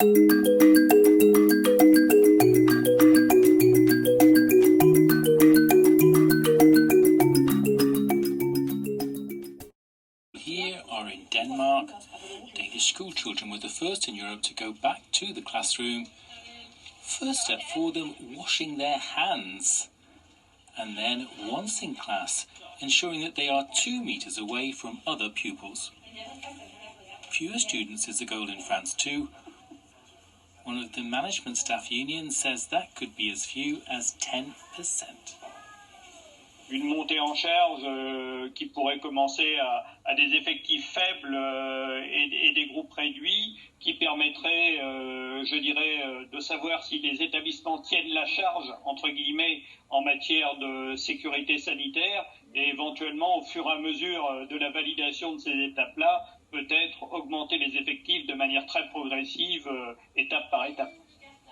Here are in Denmark. Danish school children were the first in Europe to go back to the classroom. First step for them, washing their hands. And then, once in class, ensuring that they are 2 meters away from other pupils. Fewer students is the goal in France too. One of the management staff unions says that could be as few as 10%. Une montée en charge qui pourrait commencer à des effectifs faibles et des groupes réduits qui permettraient, je dirais, de savoir si les établissements tiennent la charge, entre guillemets, en matière de sécurité sanitaire et éventuellement, au fur et à mesure de la validation de ces étapes-là, peut-être augmenter les effectifs de manière très progressive, étape par étape.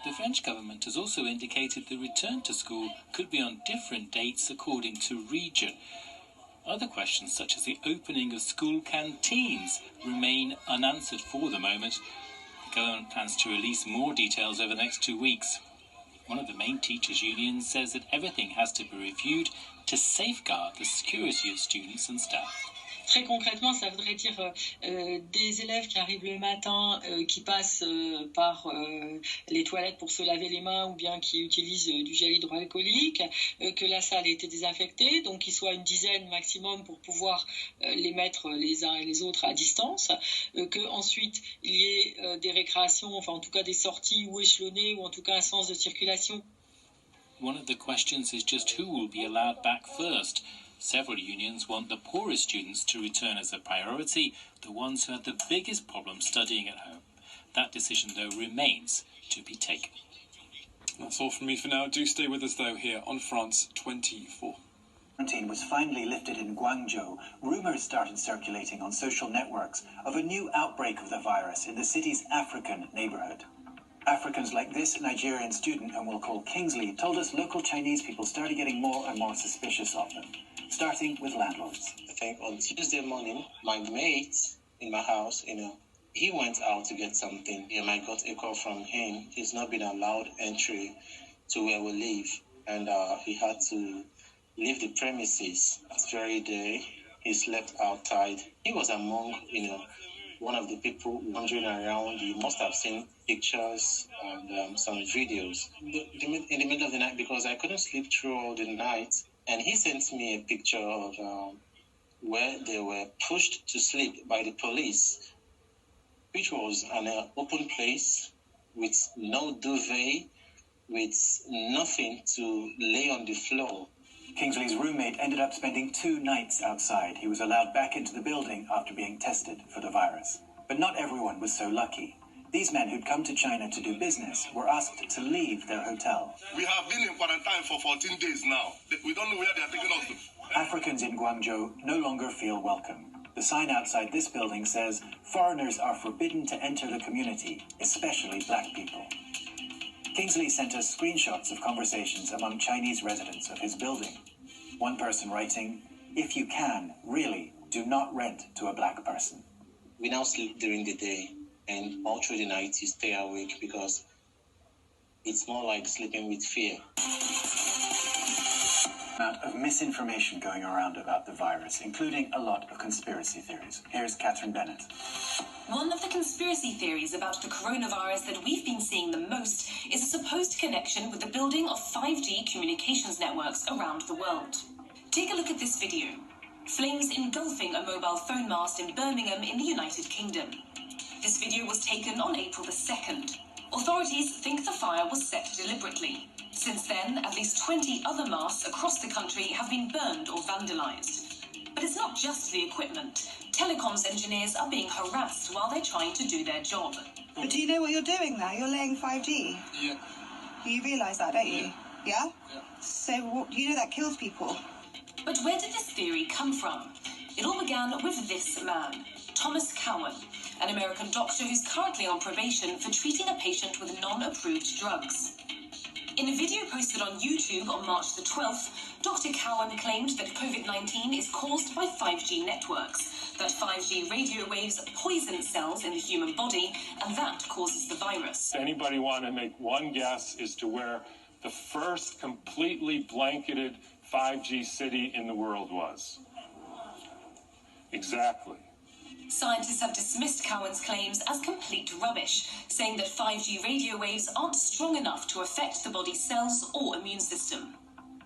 The French government has also indicated the return to school could be on different dates according to region. Other questions, such as the opening of school canteens, remain unanswered for the moment. The government plans to release more details over the next 2 weeks. One of the main teachers' unions says that everything has to be reviewed to safeguard the security of students and staff. Très concrètement, ça voudrait dire des élèves qui arrivent le matin, qui passent par les toilettes pour se laver les mains ou bien qui utilisent du gel hydroalcoolique, que la salle ait été désinfectée, donc qu'il soit une dizaine maximum pour pouvoir les mettre les uns et les autres à distance, qu'ensuite il y ait des récréations, enfin en tout cas des sorties ou échelonnées ou en tout cas un sens de circulation. One of the questions is just who will be allowed back first. Several unions want the poorest students to return as a priority, the ones who had the biggest problem studying at home. That decision, though, remains to be taken. That's all from me for now. Do stay with us, though, here on France 24. Quarantine was finally lifted in Guangzhou. Rumors started circulating on social networks of a new outbreak of the virus in the city's African neighborhood. Africans like this Nigerian student, whom we'll call Kingsley, told us local Chinese people started getting more and more suspicious of them, starting with landlords. I think on Tuesday morning, my mate in my house, he went out to get something. And I got a call from him. He's not been allowed entry to where we live. And he had to leave the premises. That very day, he slept outside. He was among, one of the people wandering around. You must have seen pictures and some videos. In the middle of the night, because I couldn't sleep through all the night, and he sent me a picture of where they were pushed to sleep by the police, which was an open place with no duvet, with nothing to lay on the floor. Kingsley's roommate ended up spending 2 nights outside. He was allowed back into the building after being tested for the virus. But not everyone was so lucky. These men who'd come to China to do business were asked to leave their hotel. We have been in quarantine for 14 days now. We don't know where they are taking us to. Africans in Guangzhou no longer feel welcome. The sign outside this building says, "Foreigners are forbidden to enter the community, especially black people." Kingsley sent us screenshots of conversations among Chinese residents of his building. One person writing, "If you can, really, do not rent to a black person." We now sleep during the day, and all through the night you stay awake because it's more like sleeping with fear. Amount of misinformation going around about the virus, including a lot of conspiracy theories. Here's Catherine Bennett. One of the conspiracy theories about the coronavirus that we've been seeing the most is a supposed connection with the building of 5G communications networks around the world. Take a look at this video. Flames engulfing a mobile phone mast in Birmingham in the United Kingdom. This video was taken on April the 2nd. Authorities think the fire was set deliberately. Since then, at least 20 other masts across the country have been burned or vandalized. But it's not just the equipment. Telecoms engineers are being harassed while they're trying to do their job. But do you know what you're doing there? You're laying 5G. Yeah. You realise that, don't you? Yeah? Yeah. So you know that kills people. But where did this theory come from? It all began with this man, Thomas Cowan, an American doctor who's currently on probation for treating a patient with non-approved drugs. In a video posted on YouTube on March the 12th, Dr. Cowan claimed that COVID-19 is caused by 5G networks, that 5G radio waves poison cells in the human body, and that causes the virus. Anybody want to make one guess as to where the first completely blanketed 5G city in the world was? Exactly. Scientists have dismissed Cowan's claims as complete rubbish, saying that 5G radio waves aren't strong enough to affect the body's cells or immune system.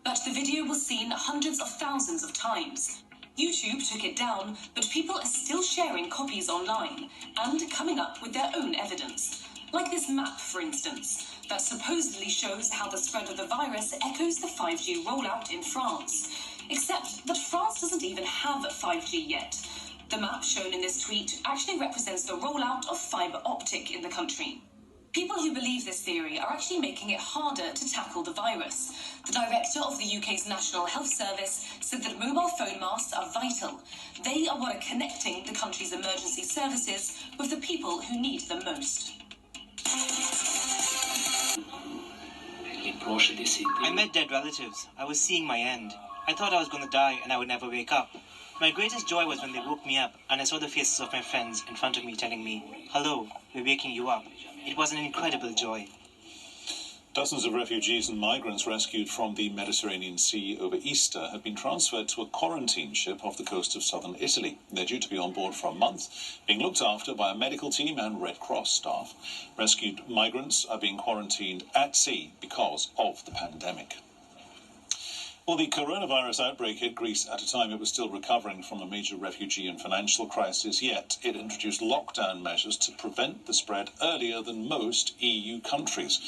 But the video was seen hundreds of thousands of times. YouTube took it down, but people are still sharing copies online and coming up with their own evidence. Like this map, for instance, that supposedly shows how the spread of the virus echoes the 5G rollout in France. Except that France doesn't even have 5G yet. The map shown in this tweet actually represents the rollout of fibre optic in the country. People who believe this theory are actually making it harder to tackle the virus. The director of the UK's National Health Service said that mobile phone masts are vital. They are what are connecting the country's emergency services with the people who need them most. I met dead relatives. I was seeing my end. I thought I was going to die and I would never wake up. My greatest joy was when they woke me up and I saw the faces of my friends in front of me telling me, "Hello, we're waking you up." It was an incredible joy. Dozens of refugees and migrants rescued from the Mediterranean Sea over Easter have been transferred to a quarantine ship off the coast of southern Italy. They're due to be on board for a month, being looked after by a medical team and Red Cross staff. Rescued migrants are being quarantined at sea because of the pandemic. Well, the coronavirus outbreak hit Greece at a time it was still recovering from a major refugee and financial crisis, yet it introduced lockdown measures to prevent the spread earlier than most EU countries.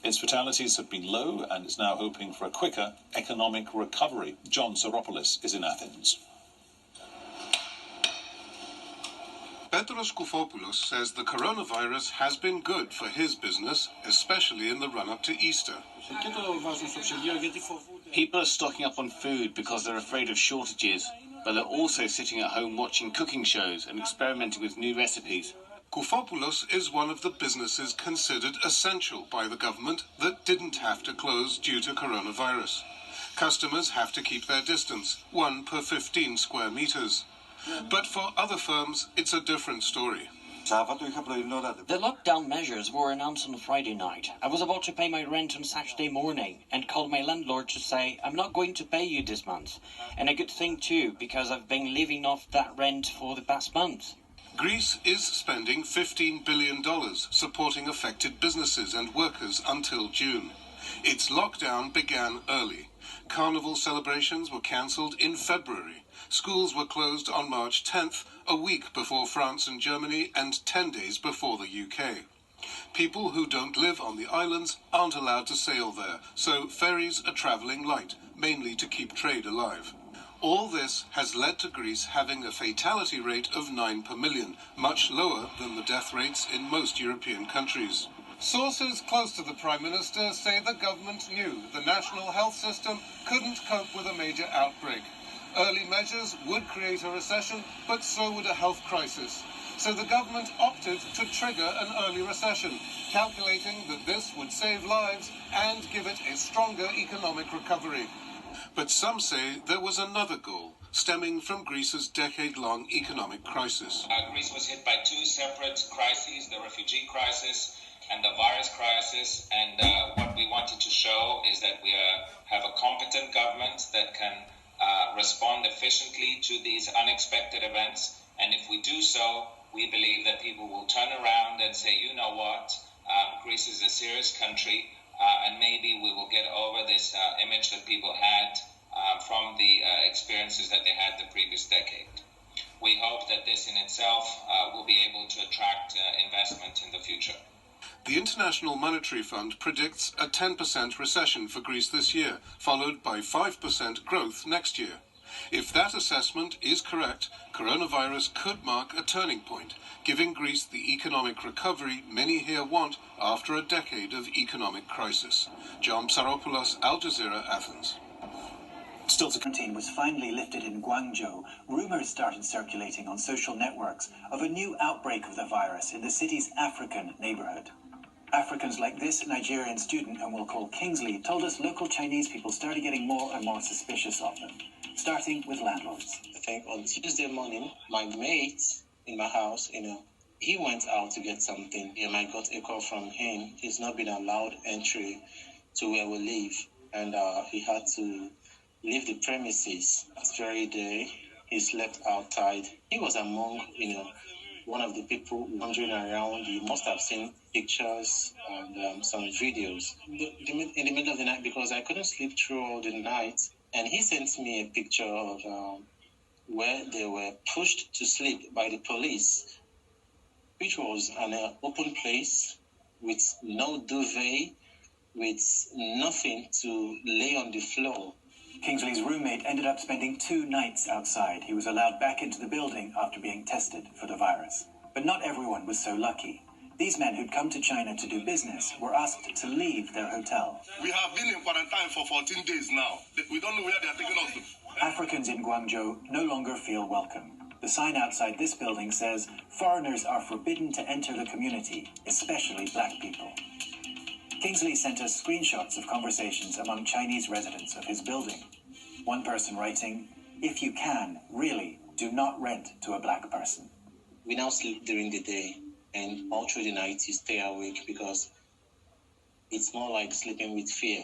Its fatalities have been low and is now hoping for a quicker economic recovery. John Saropoulos is in Athens. Petros Koufopoulos says the coronavirus has been good for his business, especially in the run-up to Easter. People are stocking up on food because they're afraid of shortages, but they're also sitting at home watching cooking shows and experimenting with new recipes. Koufopoulos is one of the businesses considered essential by the government that didn't have to close due to coronavirus. Customers have to keep their distance, 1 per 15 square meters. But for other firms, it's a different story. The lockdown measures were announced on Friday night. I was about to pay my rent on Saturday morning and called my landlord to say, "I'm not going to pay you this month." And a good thing too, because I've been living off that rent for the past month. Greece is spending $15 billion supporting affected businesses and workers until June. Its lockdown began early. Carnival celebrations were cancelled in February. Schools were closed on March 10th, a week before France and Germany and 10 days before the UK. People who don't live on the islands aren't allowed to sail there, so ferries are travelling light, mainly to keep trade alive. All this has led to Greece having a fatality rate of 9 per million, much lower than the death rates in most European countries. Sources close to the Prime Minister say the government knew the national health system couldn't cope with a major outbreak. Early measures would create a recession, but so would a health crisis. So the government opted to trigger an early recession, calculating that this would save lives and give it a stronger economic recovery. But some say there was another goal, stemming from Greece's decade-long economic crisis. Greece was hit by two separate crises, the refugee crisis and the virus crisis, and what we wanted to show is that we have a competent government that can respond efficiently to these unexpected events, and if we do so, we believe that people will turn around and say, you know what, Greece is a serious country, and maybe we will get over this image that people had from the experiences that they had the previous decade. We hope that this in itself will be able to attract investment in the future. The International Monetary Fund predicts a 10% recession for Greece this year, followed by 5% growth next year. If that assessment is correct, coronavirus could mark a turning point, giving Greece the economic recovery many here want after a decade of economic crisis. John Psaropoulos, Al Jazeera, Athens. Still to quarantine was finally lifted in Guangzhou. Rumours started circulating on social networks of a new outbreak of the virus in the city's African neighbourhood. Africans like this Nigerian student, whom we'll call Kingsley, told us local Chinese people started getting more and more suspicious of them. starting with landlords. I think on Tuesday morning, my mate in my house, he went out to get something. And I got a call from him. He's not been allowed entry to where we live. And he had to leave the premises. That very day, he slept outside. He was among, one of the people wandering around. You must have seen pictures and some videos. In the middle of the night, because I couldn't sleep through all the night, and he sent me a picture of where they were pushed to sleep by the police, which was an open place with no duvet, with nothing to lay on the floor. Kingsley's roommate ended up spending 2 nights outside. He was allowed back into the building after being tested for the virus. But not everyone was so lucky. These men who'd come to China to do business were asked to leave their hotel. We have been in quarantine for 14 days now. We don't know where they are taking us to. Africans in Guangzhou no longer feel welcome. The sign outside this building says foreigners are forbidden to enter the community, especially black people. Kingsley sent us screenshots of conversations among Chinese residents of his building. One person writing, "If you can, really, do not rent to a black person." We now sleep during the day, and all through the night you stay awake because it's more like sleeping with fear.